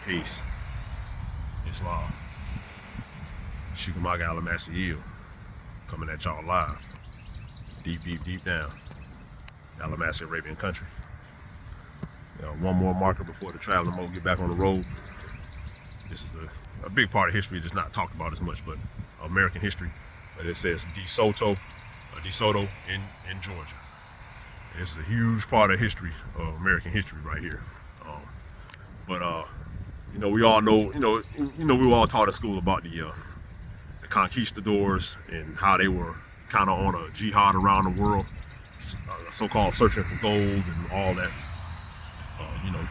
Peace. Islam. Sheekamauga Alamassee-El. Coming at y'all live. Deep down. Alamassee Arabian country. One more marker before the traveling mode get back on the road. This is a big part of history that's not talked about as much, but American history. But it says Soto in Georgia. This is a huge part of history, American history right here. We all know, we were all taught at school about the Conquistadors and how they were kind of on a jihad around the world, so-called searching for gold and all that,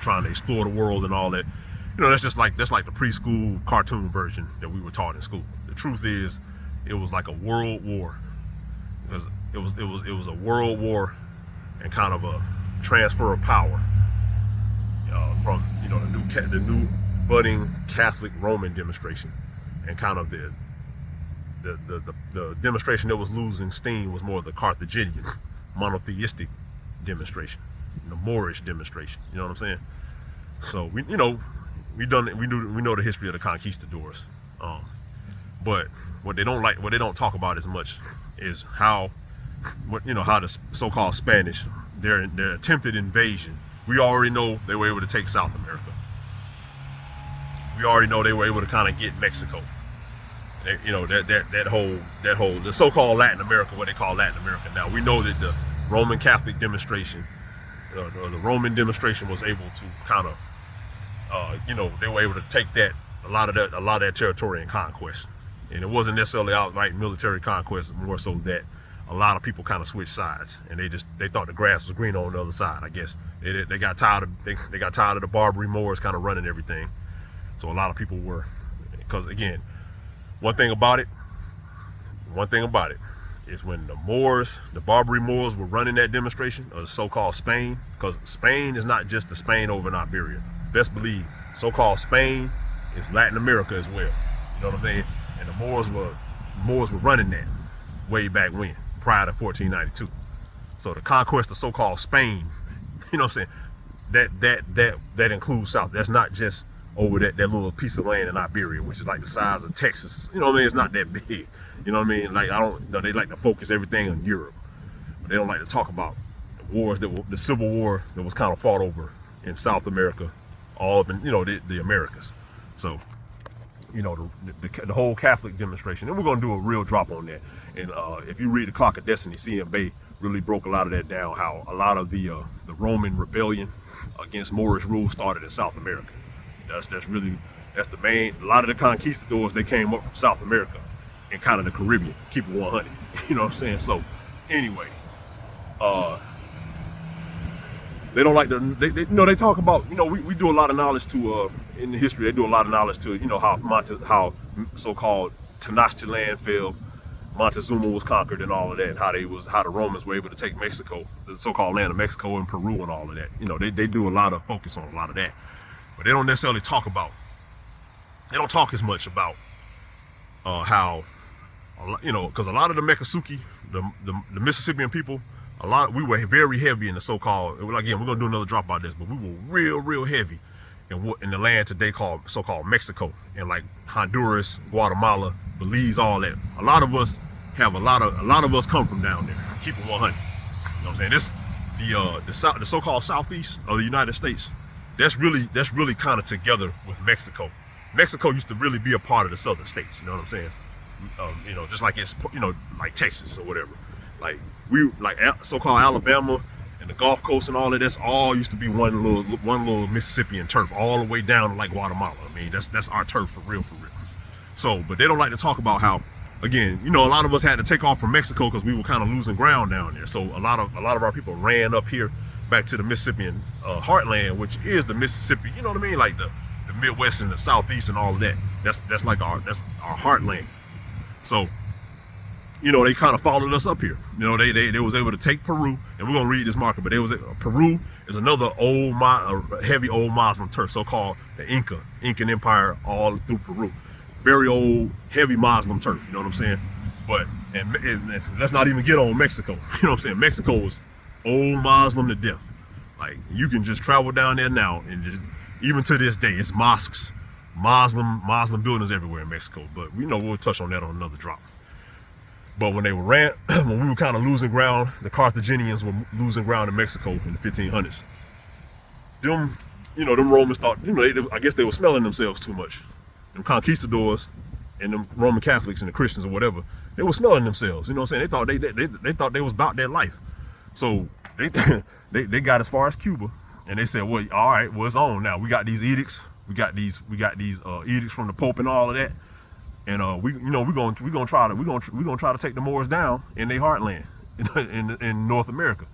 trying to explore the world and all that. That's like the preschool cartoon version that we were taught in school. The truth is, it was like a world war. It was a world war and kind of a transfer of power from the new budding Catholic Roman demonstration, and kind of the demonstration that was losing steam was more the Carthaginian monotheistic demonstration, the Moorish demonstration. You know what I'm saying? So we know the history of the Conquistadors, but what they don't talk about as much is how the so-called Spanish, their attempted invasion. We already know they were able to take South America. We already know they were able to kind of get Mexico. That whole the so-called Latin America, what they call Latin America now. We know that the Roman Catholic demonstration, the Roman demonstration was able to kind of, they were able to take that a lot of that territory and conquest. And it wasn't necessarily outright military conquest, more so that a lot of people kind of switched sides, and they thought the grass was greener on the other side. I guess they got tired of the Barbary Moors kind of running everything. So a lot of people were, because again, one thing about it is when the Barbary Moors were running that demonstration, or the so-called Spain, because Spain is not just the Spain over in Iberia. Best believe, so-called Spain is Latin America as well. You know what I'm saying? And the Moors were running that way back when, prior to 1492. So the conquest of so-called Spain, you know what I'm saying? That includes South. That's not just over that little piece of land in Iberia, which is like the size of Texas. You know what I mean? It's not that big. You know what I mean? Like, they like to focus everything on Europe, but they don't like to talk about the wars the Civil War that was kind of fought over in South America, all up in, the Americas. So, the whole Catholic demonstration, and we're going to do a real drop on that. And if you read The Clock of Destiny, C.M. Bay really broke a lot of that down, how a lot of the Roman rebellion against Moorish rule started in South America. That's the main. A lot of the conquistadors, they came up from South America and kind of the Caribbean. Keep it 100. You know what I'm saying? So anyway, they don't like to. They talk about. We do a lot of knowledge to in the history. They do a lot of knowledge to how so-called Tenochtitlan fell. Montezuma was conquered and all of that. How the Romans were able to take Mexico, the so-called land of Mexico and Peru and all of that. They do a lot of focus on a lot of that. But they don't necessarily talk about, they don't talk as much about how, because a lot of the Mekasuki, the Mississippian people, we were very heavy in the so-called, again, we're going to do another drop about this, but we were real heavy in the land today called so-called Mexico, and like Honduras, Guatemala, Belize, all that. A lot of us come from down there. Keep it 100. You know what I'm saying? This, the so-called Southeast of the United States, that's really kind of together with Mexico. Mexico used to really be a part of the southern states. You know what I'm saying? Just like it's, like Texas or whatever. Like so-called Alabama and the Gulf Coast and all of this all used to be one little Mississippian turf all the way down to like Guatemala. I mean, that's our turf for real. So, but they don't like to talk about how, again, a lot of us had to take off from Mexico because we were kind of losing ground down there. So a lot of our people ran up here back to the Mississippian heartland, which is the Mississippi, you know what I mean, like the Midwest and the Southeast and all of that. That's our heartland. So, they kind of followed us up here. They was able to take Peru, and we're gonna read this marker, but Peru is another heavy old Muslim turf, so-called the Incan Empire, all through Peru. Very old, heavy Muslim turf. You know what I'm saying? But and let's not even get on Mexico. You know what I'm saying? Mexico was old Muslim to death. Like, you can just travel down there now and just Even to this day, it's mosques, Muslim buildings everywhere in Mexico. But we know we'll touch on that on another drop. But when when we were kind of losing ground, the Carthaginians were losing ground in Mexico in the 1500s. Them Romans thought, I guess they were smelling themselves too much. Them conquistadors and them Roman Catholics and the Christians or whatever, they were smelling themselves. You know what I'm saying? They thought they was about their life. So they got as far as Cuba, and they said, well, all right, well, it's on now. We got these edicts. We got these edicts from the Pope and all of that. And we're gonna try to take the Moors down in their heartland, in North America,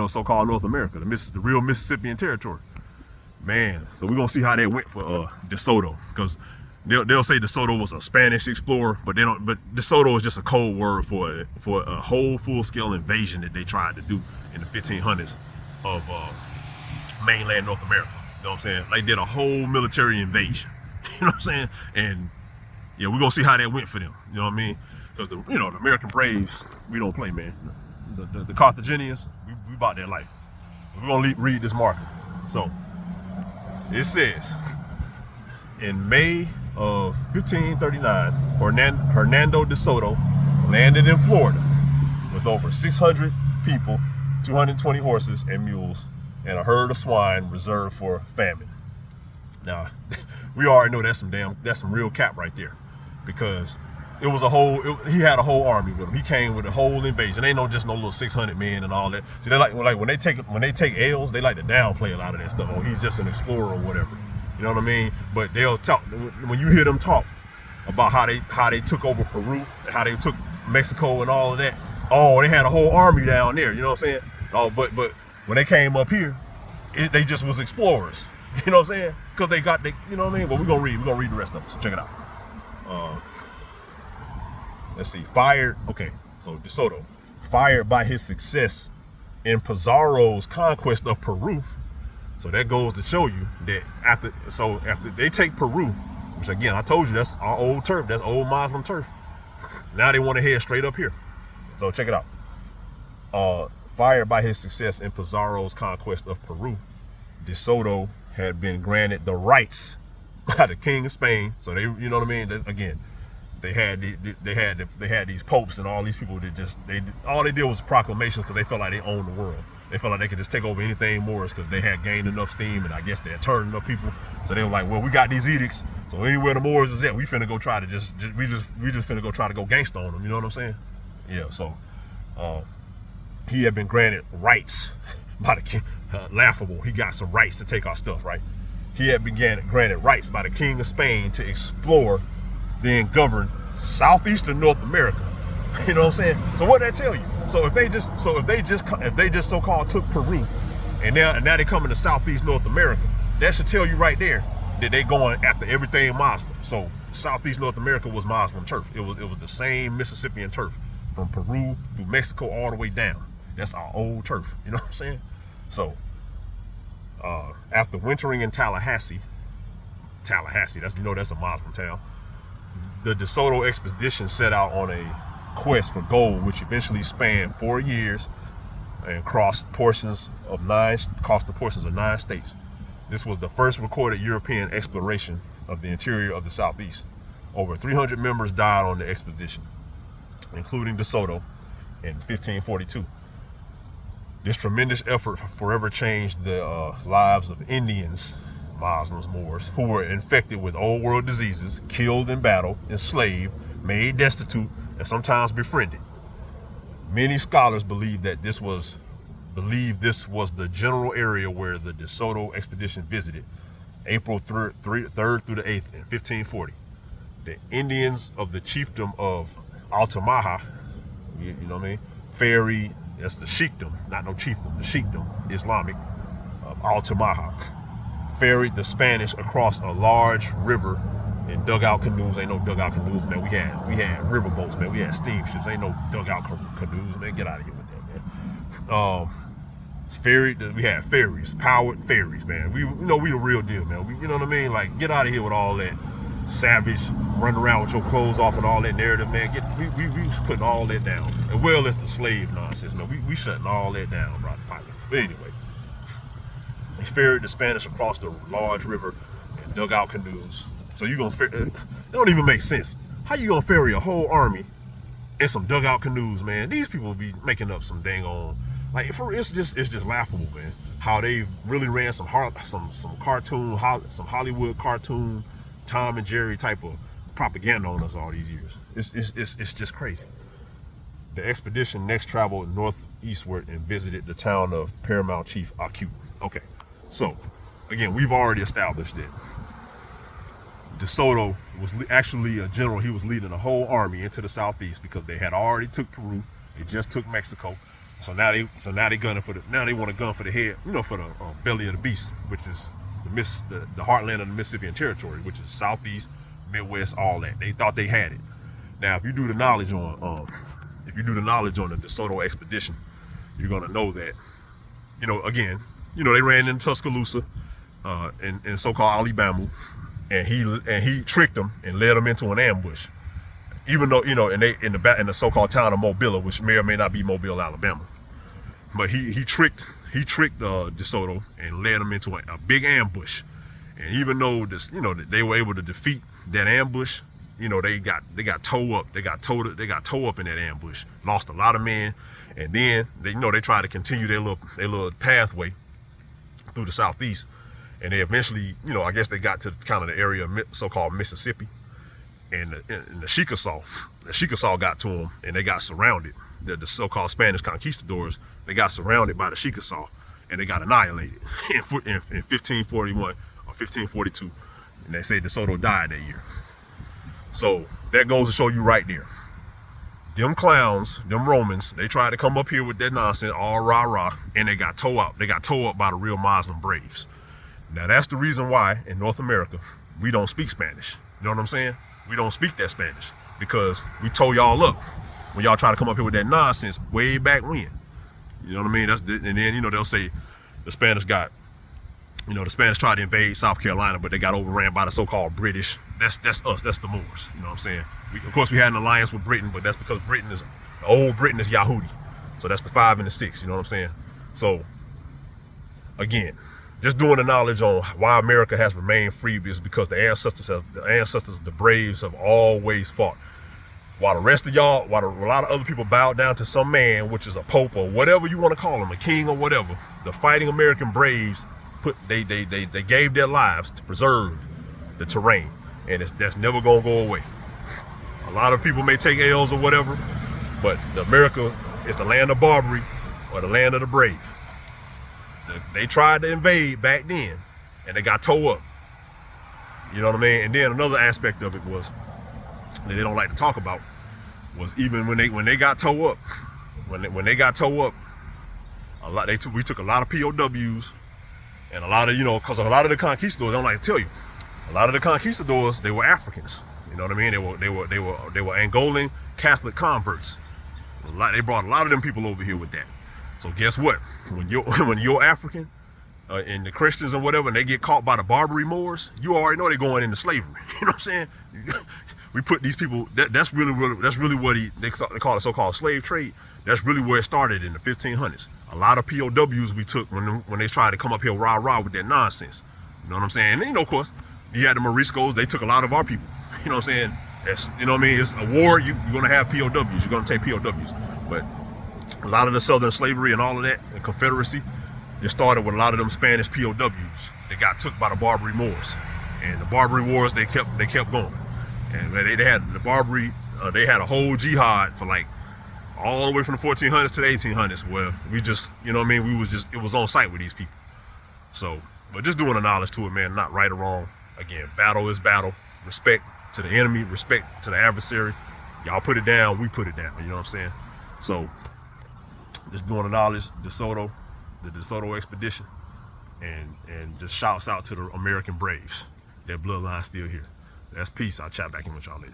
so-called North America, the real Mississippian territory. Man, so we're gonna see how that went for De Soto, because they'll say De Soto was a Spanish explorer, but they don't. But De Soto is just a code word for a whole full-scale invasion that they tried to do in the 1500s of mainland North America. You know what I'm saying? Like, did a whole military invasion. You know what I'm saying? And yeah, we're gonna see how that went for them. You know what I mean? Because the American Braves, we don't play, man. The Carthaginians, we about their life. We're gonna read this marker. So it says, in May of 1539, Hernando de Soto landed in Florida with over 600 people, 220 horses and mules, and a herd of swine reserved for famine. Now, we already know that's some real cap right there. Because he had a whole army with him. He came with a whole invasion. Ain't just no little 600 men and all that. See, they like when they take L's, they like to downplay a lot of that stuff. Oh, he's just an explorer or whatever. You know what I mean? But they'll talk, when you hear them talk about how they took over Peru, and how they took Mexico and all of that. Oh, they had a whole army down there. You know what I'm saying? Oh, but when they came up here, they just was explorers. You know what I'm saying? Because you know what I mean? But we're gonna read the rest of it. So check it out. Let's see. So De Soto, fired by his success in Pizarro's conquest of Peru. So that goes to show you that after they take Peru, which again, I told you that's our old turf, that's old Moslem turf. Now they want to head straight up here. So check it out. Fired by his success in Pizarro's conquest of Peru, De Soto had been granted the rights by the King of Spain. So they, you know what I mean? Again, they had these popes and all these people that all they did was proclamations because they felt like they owned the world. They felt like they could just take over anything Moors because they had gained enough steam, and I guess they had turned enough people. So they were like, well, we got these edicts, so anywhere the Moors is at, we finna go try to we just finna go try to go gangster on them. You know what I'm saying? Yeah. So he had been granted rights by the king. Laughable. He got some rights to take our stuff, right? He had been granted rights by the King of Spain to explore, then govern southeastern North America. You know what I'm saying? So what did that tell you? So if they just so-called took Peru, and now they come into southeast North America, that should tell you right there that they going after everything Muslim. So southeast North America was Muslim turf. It was the same Mississippian turf from Peru through Mexico all the way down. That's our old turf. You know what I'm saying? So after wintering in Tallahassee, that's a Muslim town. The De Soto expedition set out on a quest for gold, which eventually spanned 4 years and crossed the portions of 9 states. This was the first recorded European exploration of the interior of the Southeast. Over 300 members died on the expedition, including De Soto in 1542. This tremendous effort forever changed the lives of Indians, Muslims, Moors, who were infected with old world diseases, killed in battle, enslaved, made destitute, and sometimes befriended. Many scholars believe this was the general area where the De Soto expedition visited, April 3rd through the 8th in 1540. The Indians of the chiefdom of Altamaha, you know what I mean, ferried, that's the Sheikdom, not no chiefdom, the Sheikdom, Islamic, of Altamaha, ferried the Spanish across a large river in dugout canoes. Ain't no dugout canoes, man. We had river boats, man. We had steamships. Ain't no dugout canoes, man. Get out of here with that, man. We had ferries, powered ferries, man. We the real deal, man. You know what I mean? Like, get out of here with all that savage, run around with your clothes off and all that narrative, man. We was putting all that down, as well as the slave nonsense, man. We shutting all that down, brother. But anyway, He ferried the Spanish across the large river and dug out canoes. So you gonna it don't even make sense. How you gonna ferry a whole army in some dugout canoes, man? These people be making up some dang on, like, it's just laughable, man. How they really ran some cartoon, some Hollywood cartoon, Tom and Jerry type of propaganda on us all these years. It's just crazy. The expedition next traveled northeastward and visited the town of Paramount Chief Acute. Okay, so again, we've already established that De Soto was actually a general. He was leading a whole army into the southeast because they had already took Peru. They just took Mexico. So now they gunning for they want to gun for the head, for the belly of the beast, which is the heartland of the Mississippian territory, which is southeast, Midwest, all that. They thought they had it. Now, if you do the knowledge on the De Soto expedition, you're gonna know that, again, they ran into Tuscaloosa, in so-called Alibamu, and he tricked them and led them into an ambush. Even though, and they in the so-called town of Mobile, which may or may not be Mobile, Alabama, but he tricked De Soto and led them into a big ambush. And even though they were able to defeat that ambush, they got towed up. They got towed up in that ambush. Lost a lot of men, and then they tried to continue their little pathway through the southeast, and they eventually, I guess they got to kind of the area of so-called Mississippi. And the Sheekasaw got to them, and they got surrounded. The so-called Spanish Conquistadors, they got surrounded by the Sheekasaw, and they got annihilated in 1541 or 1542. And they say De Soto died that year. So that goes to show you right there. Them clowns, them Romans, they tried to come up here with that nonsense, all rah-rah, and they got towed up. They got towed up by the real Muslim braves. Now that's the reason why in North America, we don't speak Spanish. You know what I'm saying? We don't speak that Spanish because we told y'all up when y'all try to come up here with that nonsense way back when. You know what I mean? And then, they'll say the Spanish got, the Spanish tried to invade South Carolina, but they got overran by the so-called British. That's us. That's the Moors. You know what I'm saying? Of course, we had an alliance with Britain, but that's because old Britain is Yahudi. So that's the 5 and the 6. You know what I'm saying? So, again, just doing the knowledge on why America has remained free is because the ancestors, the braves, have always fought. While the rest of y'all, a lot of other people bowed down to some man, which is a pope or whatever you want to call him, a king or whatever, the fighting American braves they gave their lives to preserve the terrain, and that's never gonna go away. A lot of people may take L's or whatever, but America is the land of Barbary or the land of the brave. They tried to invade back then, and they got towed up. You know what I mean? And then another aspect of it was that they don't like to talk about was even when they got towed up, when they got towed up, we took a lot of POWs, and a lot of because a lot of the conquistadors, I don't like to tell you, a lot of the conquistadors, they were Africans. You know what I mean? They were Angolan Catholic converts. They brought a lot of them people over here with that. So guess what? When you're African and the Christians and whatever, and they get caught by the Barbary Moors, you already know they're going into slavery. You know what I'm saying? We put these people. That's really what they call it so-called slave trade. That's really where it started in the 1500s. A lot of POWs we took when they tried to come up here rah-rah with that nonsense. You know what I'm saying? And of course, you had the Moriscos. They took a lot of our people. You know what I'm saying? You know what I mean? It's a war. You're going to have POWs. You're going to take POWs. But a lot of the Southern slavery and all of that, the Confederacy, it started with a lot of them Spanish POWs that got took by the Barbary Moors. And the Barbary Wars, they kept going. And they had the Barbary, they had a whole jihad for like all the way from the 1400s to the 1800s, where we just, you know what I mean, it was on site with these people. So, but just doing the knowledge to it, man, not right or wrong. Again, battle is battle. Respect to the enemy, respect to the adversary. Y'all put it down, we put it down. You know what I'm saying? So, just doing the knowledge, the De Soto expedition, and just shouts out to the American braves. Their bloodline's still here. That's peace. I'll chat back in with y'all later.